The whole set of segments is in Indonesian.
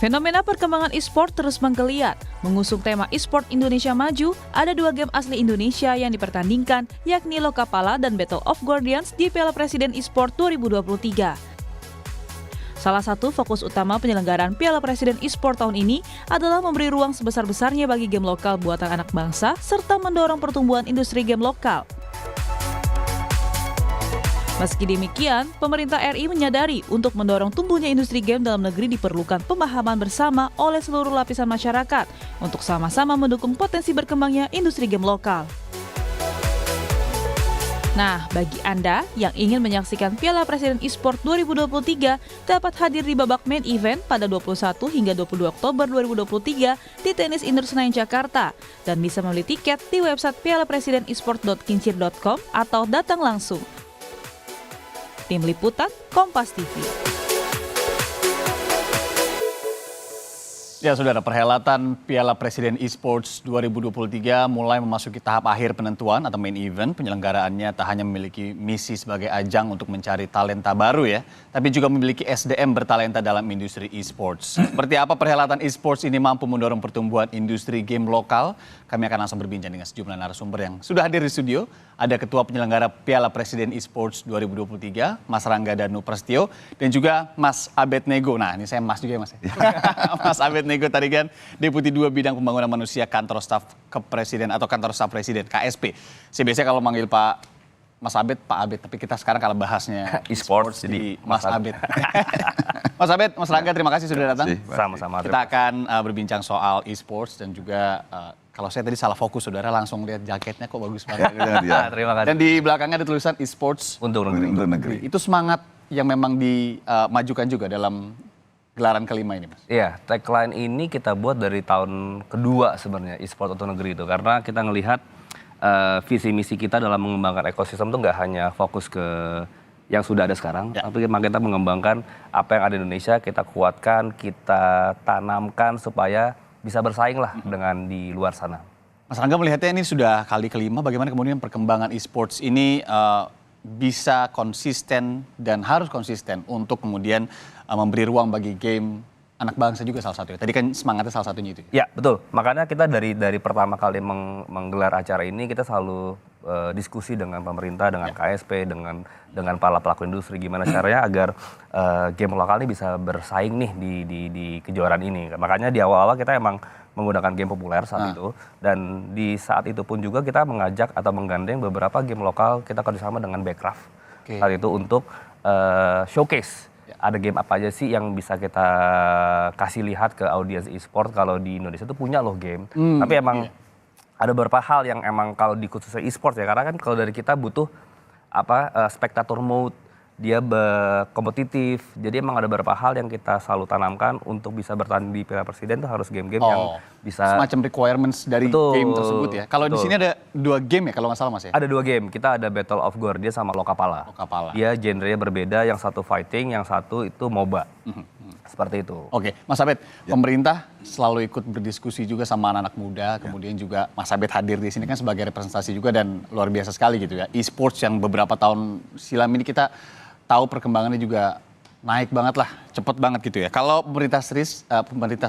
Fenomena perkembangan e-sport terus menggeliat. Mengusung tema e-sport Indonesia Maju, ada 2 game asli Indonesia yang dipertandingkan, yakni Lokapala dan Battle of Guardians di Piala Presiden e-sport 2023. Salah satu fokus utama penyelenggaraan Piala Presiden e-sport tahun ini adalah memberi ruang sebesar-besarnya bagi game lokal buatan anak bangsa, serta mendorong pertumbuhan industri game lokal. Meski demikian, pemerintah RI menyadari untuk mendorong tumbuhnya industri game dalam negeri diperlukan pemahaman bersama oleh seluruh lapisan masyarakat untuk sama-sama mendukung potensi berkembangnya industri game lokal. Nah, bagi Anda yang ingin menyaksikan Piala Presiden e-sport 2023 dapat hadir di babak main event pada 21 hingga 22 Oktober 2023 di Tenis Indoor Senayan Jakarta dan bisa membeli tiket di website pialapresidenesport.kincir.com atau datang langsung. Tim Liputan, Kompas TV. Ya, saudara, perhelatan Piala Presiden eSports 2023 mulai memasuki tahap akhir penentuan atau main event. Penyelenggaraannya tak hanya memiliki misi sebagai ajang untuk mencari talenta baru ya, tapi juga memiliki SDM bertalenta dalam industri eSports. Seperti apa perhelatan eSports ini mampu mendorong pertumbuhan industri game lokal? Kami akan langsung berbincang dengan sejumlah narasumber yang sudah hadir di studio. Ada Ketua Penyelenggara Piala Presiden eSports 2023, Mas Rangga Danu Prasetyo, dan juga Mas Abednego. Nah, ini saya Mas juga ya Mas. Mas Abednego tadi kan Deputi 2 Bidang Pembangunan Manusia Kantor Staf Kepresiden atau Kantor Staf Presiden, KSP. Saya biasanya kalau manggil Pak Mas Abed, Pak Abed, tapi kita sekarang kalau bahasnya eSports jadi Mas Abed. Mas Abed, Mas Rangga, terima kasih sudah datang. Sama-sama. Kita akan berbincang soal eSports dan juga kalau saya tadi salah fokus, saudara langsung lihat jaketnya kok bagus banget. Terima kasih. Dan di belakangnya ada tulisan eSports Untuk negeri. Itu semangat yang memang dimajukan juga dalam gelaran kelima ini, Mas. Iya, tagline ini kita buat dari tahun kedua sebenarnya eSports untuk negeri itu. Karena kita ngelihat visi misi kita dalam mengembangkan ekosistem itu nggak hanya fokus ke yang sudah ada sekarang, tapi kita mengembangkan apa yang ada di Indonesia, kita kuatkan, kita tanamkan supaya bisa bersaing lah dengan di luar sana. Mas Rangga melihatnya ini sudah kali kelima, bagaimana kemudian perkembangan eSports ini bisa konsisten dan harus konsisten untuk kemudian memberi ruang bagi game anak bangsa juga salah satunya. Tadi kan semangatnya salah satunya itu. Ya betul, makanya kita dari pertama kali menggelar acara ini kita selalu diskusi dengan pemerintah, dengan KSP, dengan para pelaku industri gimana caranya agar game lokal ini bisa bersaing nih di kejuaraan ini. Makanya di awal-awal kita emang menggunakan game populer saat itu, dan di saat itu pun juga kita mengajak atau menggandeng beberapa game lokal, kita kerjasama dengan Backcraft saat itu untuk showcase. Ada game apa aja sih yang bisa kita kasih lihat ke audiens e-sport kalau di Indonesia tuh punya loh game. Tapi emang ada beberapa hal yang emang kalau di khususnya e-sport ya, karena kan kalau dari kita butuh spectator mode, dia kompetitif. Jadi emang ada beberapa hal yang kita selalu tanamkan untuk bisa bertanding di Piala Presiden itu harus game-game yang bisa semacam requirements dari game tersebut ya. Kalau di sini ada 2 game ya kalau nggak salah Mas ya? Ada 2 game. Kita ada Battle of Guardians sama Lokapala. Dia genrenya berbeda, yang satu fighting, yang satu itu MOBA. Seperti itu. Oke, Mas Abed, pemerintah selalu ikut berdiskusi juga sama anak-anak muda, kemudian juga Mas Abed hadir di sini kan sebagai representasi juga dan luar biasa sekali gitu ya. E-sports yang beberapa tahun silam ini kita tahu perkembangannya juga naik banget lah, cepet banget gitu ya. Kalau pemerintah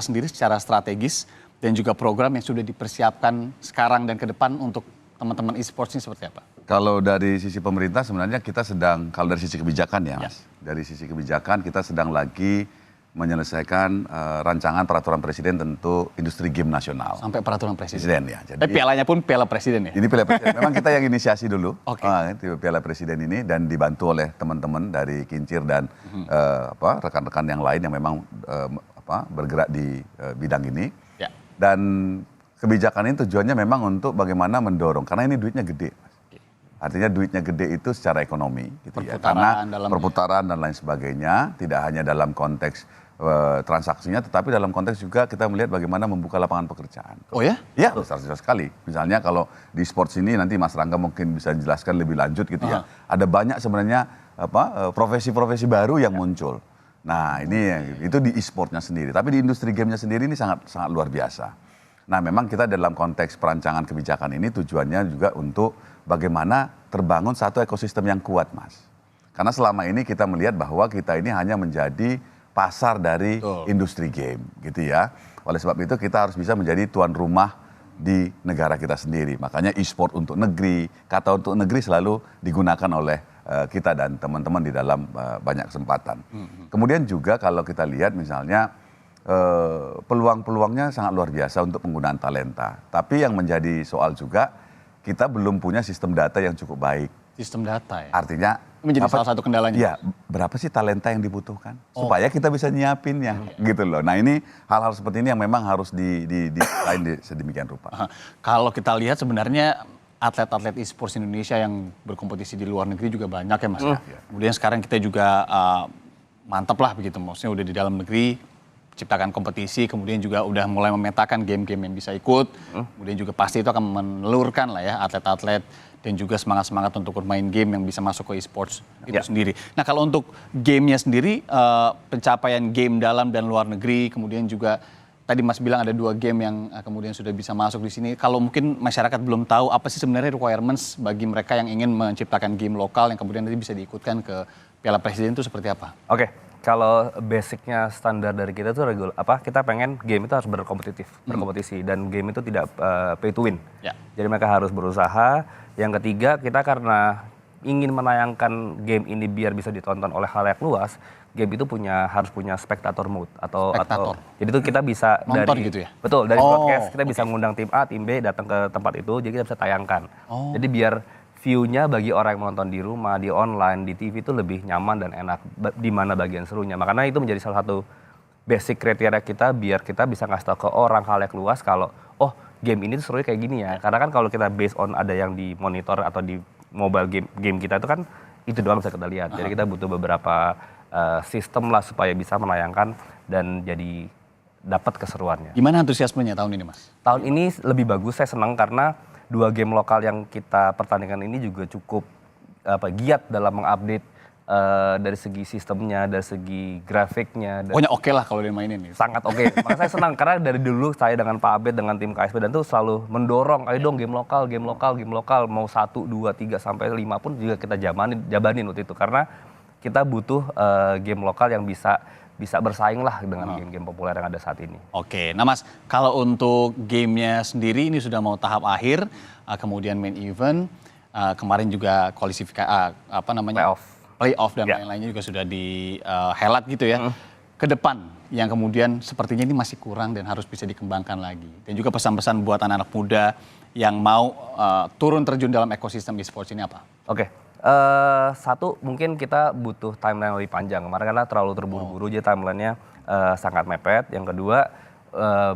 sendiri secara strategis dan juga program yang sudah dipersiapkan sekarang dan ke depan untuk teman-teman e-sports ini seperti apa? Kalau dari sisi pemerintah sebenarnya kita sedang, kalau dari sisi kebijakan ya Mas, dari sisi kebijakan kita sedang lagi menyelesaikan rancangan peraturan presiden tentu industri game nasional. Sampai peraturan presiden ya. Jadi pialanya pun Piala Presiden ya? Ini Piala Presiden. Memang kita yang inisiasi dulu. Oke. Piala Presiden ini dan dibantu oleh teman-teman dari Kincir dan rekan-rekan yang lain yang memang bergerak di bidang ini. Ya. Dan kebijakan ini tujuannya memang untuk bagaimana mendorong, karena ini duitnya gede. Artinya duitnya gede itu secara ekonomi, gitu ya. Karena perputaran dan lain sebagainya, tidak hanya dalam konteks transaksinya, tetapi dalam konteks juga kita melihat bagaimana membuka lapangan pekerjaan. Oh ya? Ya, besar sekali. Misalnya kalau di sports ini nanti Mas Rangga mungkin bisa jelaskan lebih lanjut gitu ya. Ada banyak sebenarnya profesi-profesi baru yang muncul. Nah ini itu di e-sportnya sendiri. Tapi di industri gamenya sendiri ini sangat luar biasa. Nah memang kita dalam konteks perancangan kebijakan ini tujuannya juga untuk bagaimana terbangun satu ekosistem yang kuat Mas. Karena selama ini kita melihat bahwa kita ini hanya menjadi pasar dari industri game gitu ya. Oleh sebab itu kita harus bisa menjadi tuan rumah di negara kita sendiri. Makanya e-sport untuk negeri, kata untuk negeri selalu digunakan oleh kita dan teman-teman di dalam banyak kesempatan. Kemudian juga kalau kita lihat misalnya peluang-peluangnya sangat luar biasa untuk penggunaan talenta. Tapi yang menjadi soal juga kita belum punya sistem data yang cukup baik. Sistem data ya? Artinya menjadi salah satu kendalanya. Ya, berapa sih talenta yang dibutuhkan supaya kita bisa nyiapinnya gitu loh. Nah ini hal-hal seperti ini yang memang harus lain sedemikian rupa. Kalau kita lihat sebenarnya atlet-atlet e-sports Indonesia yang berkompetisi di luar negeri juga banyak ya Mas. Kemudian sekarang kita juga mantap lah begitu, maksudnya udah di dalam negeri ciptakan kompetisi, kemudian juga udah mulai memetakan game-game yang bisa ikut, kemudian juga pasti itu akan menelurkan lah ya atlet-atlet dan juga semangat-semangat untuk bermain game yang bisa masuk ke e-sports itu sendiri. Nah kalau untuk gamenya sendiri, pencapaian game dalam dan luar negeri, kemudian juga tadi Mas bilang ada 2 game yang kemudian sudah bisa masuk di sini. Kalau mungkin masyarakat belum tahu apa sih sebenarnya requirements bagi mereka yang ingin menciptakan game lokal yang kemudian nanti bisa diikutkan ke Piala Presiden itu seperti apa? Oke, kalau basicnya standar dari kita tuh kita pengen game itu harus berkompetisi dan game itu tidak pay to win. Jadi mereka harus berusaha. Yang ketiga, kita karena ingin menayangkan game ini biar bisa ditonton oleh halayak luas, game itu harus punya spectator mode atau jadi itu kita bisa nonton dari gitu ya? Betul, dari broadcast kita bisa ngundang tim A, tim B datang ke tempat itu, jadi kita bisa tayangkan. Jadi biar view-nya bagi orang yang menonton di rumah, di online, di TV itu lebih nyaman dan enak di mana bagian serunya. Makanya itu menjadi salah satu basic kriteria kita biar kita bisa ngasih tahu ke orang halayak luas kalau game ini tuh serunya kayak gini ya. Karena kan kalau kita based on ada yang di monitor atau di mobile game kita itu kan itu doang bisa kita lihat. Jadi kita butuh beberapa sistem lah supaya bisa menayangkan dan jadi dapat keseruannya. Gimana antusiasmenya tahun ini Mas? Tahun ini lebih bagus, saya senang karena 2 game lokal yang kita pertandingan ini juga cukup giat dalam mengupdate dari segi sistemnya, dari segi grafiknya. Pokoknya oke lah kalau dia mainin nih. Sangat oke. Makanya saya senang karena dari dulu saya dengan Pak Abed, dengan tim KSP dan tuh selalu mendorong, ayo dong game lokal. Mau 1, 2, 3, sampai 5 pun juga kita jabanin waktu itu. Karena kita butuh game lokal yang bisa bersaing lah dengan game-game populer yang ada saat ini. Oke, nah Mas, kalau untuk gamenya sendiri ini sudah mau tahap akhir, kemudian main event, kemarin juga playoff dan lain-lainnya juga sudah dihelat gitu ya. Ke depan yang kemudian sepertinya ini masih kurang dan harus bisa dikembangkan lagi. Dan juga pesan-pesan buat anak-anak muda yang mau turun terjun dalam ekosistem e-sports ini apa? Oke. Satu, mungkin kita butuh timeline yang lebih panjang. Kemarin karena terlalu terburu-buru, jadi timelinenya sangat mepet. Yang kedua,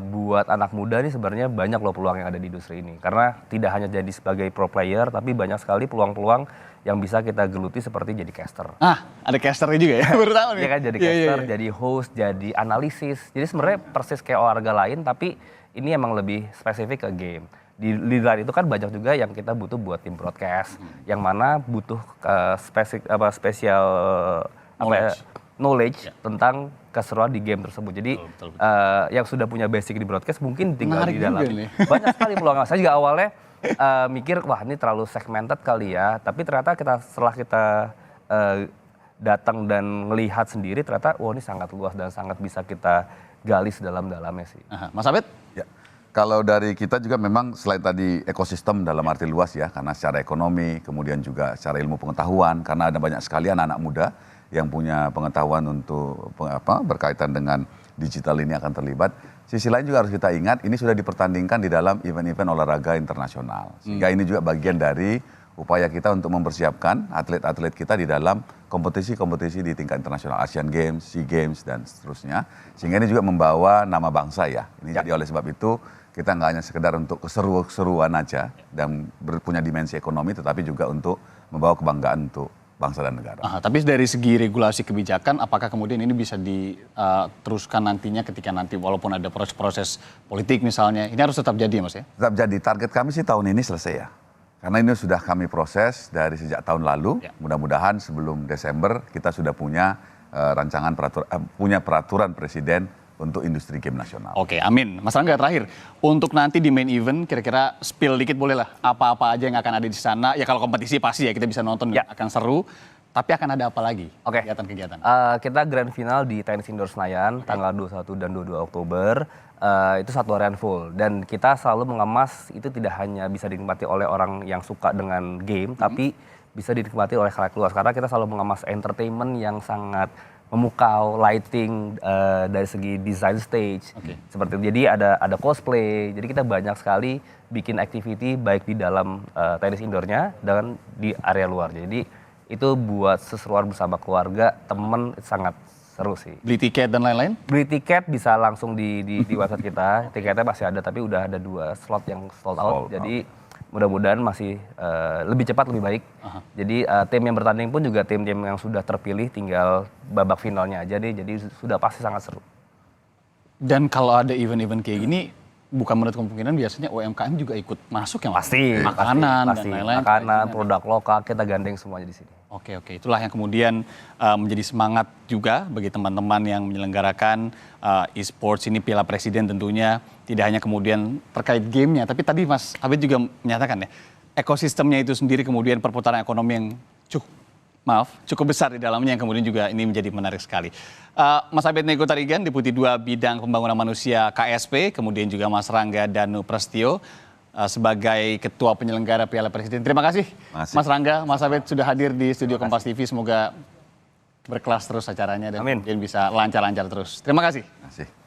buat anak muda nih sebenarnya banyak loh peluang yang ada di industri ini. Karena tidak hanya jadi sebagai pro player, tapi banyak sekali peluang-peluang yang bisa kita geluti seperti jadi caster. Ada casternya juga ya? Baru tahu nih. Iya kan, jadi caster, jadi host, jadi analisis. Jadi sebenarnya persis kayak olahraga lain, tapi ini emang lebih spesifik ke game. Di luar itu kan banyak juga yang kita butuh buat tim broadcast, yang mana butuh spesial knowledge tentang keseruan di game tersebut. Jadi yang sudah punya basic di broadcast mungkin tinggal di dalam. Banyak sekali peluang. Saya juga awalnya mikir wah ini terlalu segmented kali ya, tapi ternyata setelah kita datang dan melihat sendiri ternyata wah ini sangat luas dan sangat bisa kita gali sedalam-dalamnya sih. Mas Abed? Ya. Kalau dari kita juga memang selain tadi ekosistem dalam arti luas ya, karena secara ekonomi, kemudian juga secara ilmu pengetahuan, karena ada banyak sekali anak-anak muda yang punya pengetahuan untuk berkaitan dengan digital ini akan terlibat. Sisi lain juga harus kita ingat, ini sudah dipertandingkan di dalam event-event olahraga internasional. Sehingga ini juga bagian dari upaya kita untuk mempersiapkan atlet-atlet kita di dalam kompetisi-kompetisi di tingkat internasional, Asian Games, SEA Games, dan seterusnya. Sehingga ini juga membawa nama bangsa ya. Jadi oleh sebab itu, kita nggak hanya sekedar untuk keseruan aja dan punya dimensi ekonomi, tetapi juga untuk membawa kebanggaan untuk bangsa dan negara. Tapi dari segi regulasi kebijakan, apakah kemudian ini bisa diteruskan nantinya ketika nanti walaupun ada proses politik misalnya, ini harus tetap jadi Mas ya? Tetap jadi. Target kami sih tahun ini selesai ya. Karena ini sudah kami proses dari sejak tahun lalu. Mudah-mudahan sebelum Desember kita sudah punya peraturan presiden untuk industri game nasional. Oke, amin. Mas Rangga terakhir, untuk nanti di main event kira-kira spill dikit boleh lah apa-apa aja yang akan ada di sana. Ya kalau kompetisi pasti ya kita bisa nonton akan seru. Tapi akan ada apa lagi Oke. kegiatan-kegiatan? Kita grand final di Tenis Indoor Senayan tanggal 21 dan 22 Oktober. Itu satu harian full. Dan kita selalu mengemas itu tidak hanya bisa dinikmati oleh orang yang suka dengan game, tapi bisa dinikmati oleh khalayak luas. Karena kita selalu mengemas entertainment yang sangat memukau, lighting dari segi design stage. Seperti itu. Jadi ada cosplay. Jadi kita banyak sekali bikin activity baik di dalam tenis indoornya dan di area luar. Jadi itu buat seseruan bersama keluarga, temen, sangat seru sih. Beli tiket dan lain-lain? Beli tiket bisa langsung di website kita, tiketnya masih ada tapi udah ada 2 slot yang sold out. Jadi mudah-mudahan masih lebih cepat, lebih baik. Jadi tim yang bertanding pun juga tim-tim yang sudah terpilih, tinggal babak finalnya aja deh, jadi sudah pasti sangat seru. Dan kalau ada event-event kayak gini, bukan menurut kemungkinan biasanya UMKM juga ikut masuk ya Mas? Pasti. Makanan pasti. dan lain-lain. Makanan, produk lokal, kita gandeng semuanya di sini. Oke, itulah yang kemudian menjadi semangat juga bagi teman-teman yang menyelenggarakan e-sports ini, Piala Presiden tentunya tidak hanya kemudian terkait gamenya, tapi tadi Mas Abed juga menyatakan ya, ekosistemnya itu sendiri kemudian perputaran ekonomi yang cukup besar di dalamnya yang kemudian juga ini menjadi menarik sekali. Mas Abed Nego Tarigan, Deputi 2 Bidang Pembangunan Manusia KSP, kemudian juga Mas Rangga Danu Prestio sebagai Ketua Penyelenggara Piala Presiden. Terima kasih Mas Rangga, Mas Abed sudah hadir di studio Kompas TV. Semoga berkelas terus acaranya dan kemudian bisa lancar-lancar terus. Terima kasih. Terima kasih.